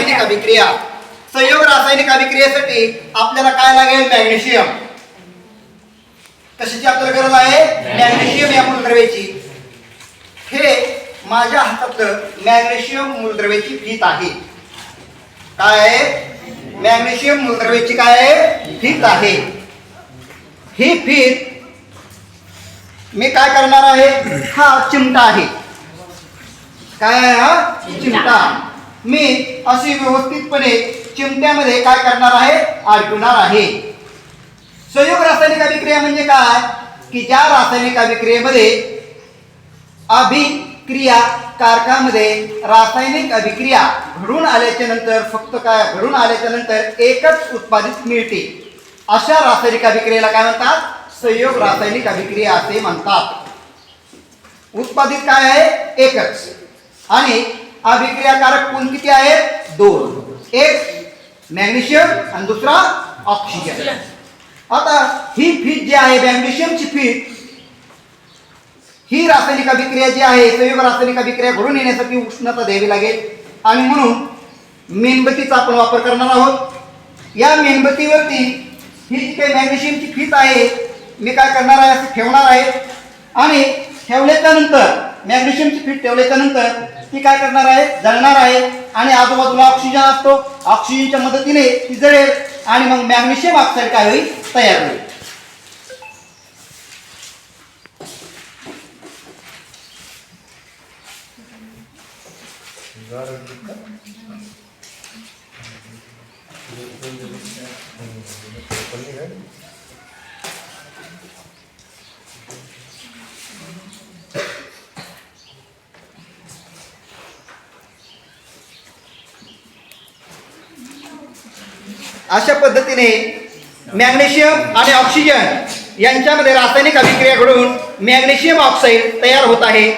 रासायनिक अभिक्रिया. संयोग रासायनिक अभिक्रियेसाठी आपल्याला काय लागेल? मॅग्नेशियम. कशाची आपल्याला गरज आहे? मॅग्नेशियम या मूलद्रव्याची. हे माझ्या हातातलं मॅग्नेशियम मूलद्रव्याची फीत आहे. काय आहे? मॅग्नेशियम मूलद्रव्याची काय आहे? फीत आहे. ही फीत मी काय करणार आहे? हा चिमटा आहे. काय आहे हा? चिमटा. मी अशी व्यवस्थितपणे चिमट्यामध्ये काय करणार आहे? अडकवणार आहे. संयोग रासायनिक अभिक्रिया म्हणजे काय? की ज्या रासायनिक अभिक्रियेमध्ये अभिक्रिया कारकामध्ये रासायनिक अभिक्रिया घडून आल्याच्या नंतर फक्त काय घडून आल्याच्या नंतर एकच उत्पादित मिळते, अशा रासायनिक अभिक्रियेला काय म्हणतात? संयोग रासायनिक अभिक्रिया असे म्हणतात. उत्पादित काय आहे? एकच. आणि अभिक्रियाकारक कोण किती आहेत? दोन. एक मॅग्नेशियम आणि दुसरा ऑक्सिजन. आता ही फीत जी आहे मॅग्नेशियमची फीत, ही रासायनिक अभिक्रिया जी आहे संयोग रासायनिक अभिक्रिया घडून येण्यासाठी उष्णता द्यावी लागेल आणि म्हणून मेणबत्तीचा आपण वापर करणार आहोत. या मेणबत्तीवरती ही जी काही मॅग्नेशियमची फीत आहे मी काय करणार आहे? असे ठेवणार आहे आणि ठेवल्याच्या नंतर मॅग्नेशियमची फीत ठेवल्याच्या नंतर ती काय करणार आहे? जळणार आहे आणि आजूबाजूला ऑक्सिजन असतो. ऑक्सिजनच्या मदतीने ती जळेल आणि मग मॅग्नेशियम ऑक्साईड काय होईल? तयार होईल. अशा पद्धतीने मॅग्नेशियम आणि ऑक्सिजन यांच्यामध्ये रासायनिक अभिक्रिया घडून मॅग्नेशियम ऑक्साईड तयार होत आहे.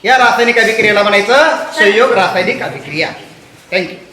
या रासायनिक अभिक्रियेला म्हणायचं संयोग रासायनिक अभिक्रिया. थँक्यू.